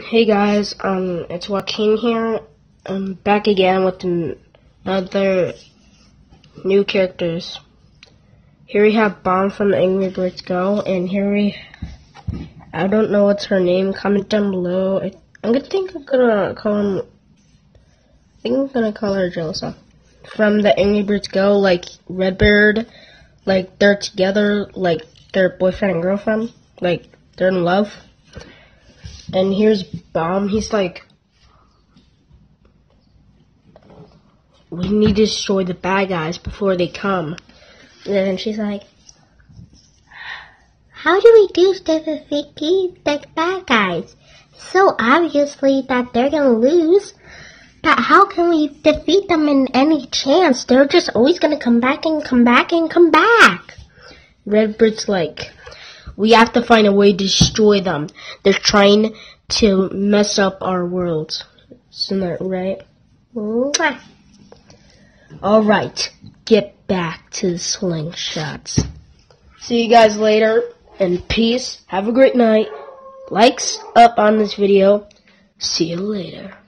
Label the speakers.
Speaker 1: Hey guys, it's Joaquin here. I'm back again with another new characters. Here we have Bomb from the Angry Birds Go, and I don't know what's her name. Comment down below. I'm gonna call her Jalissa. From the Angry Birds Go, like Redbird, like they're together, like they're boyfriend and girlfriend, like they're in love. And here's Bomb. He's like, we need to destroy the bad guys before they come. And then she's like,
Speaker 2: how do we defeat the bad guys? So obviously that they're gonna lose. But how can we defeat them in any chance? They're just always gonna come back and come back and come back.
Speaker 1: Redbird's like, we have to find a way to destroy them. They're trying to mess up our world. Isn't that right? Alright, get back to the slingshots. See you guys later, and peace. Have a great night. Likes up on this video. See you later.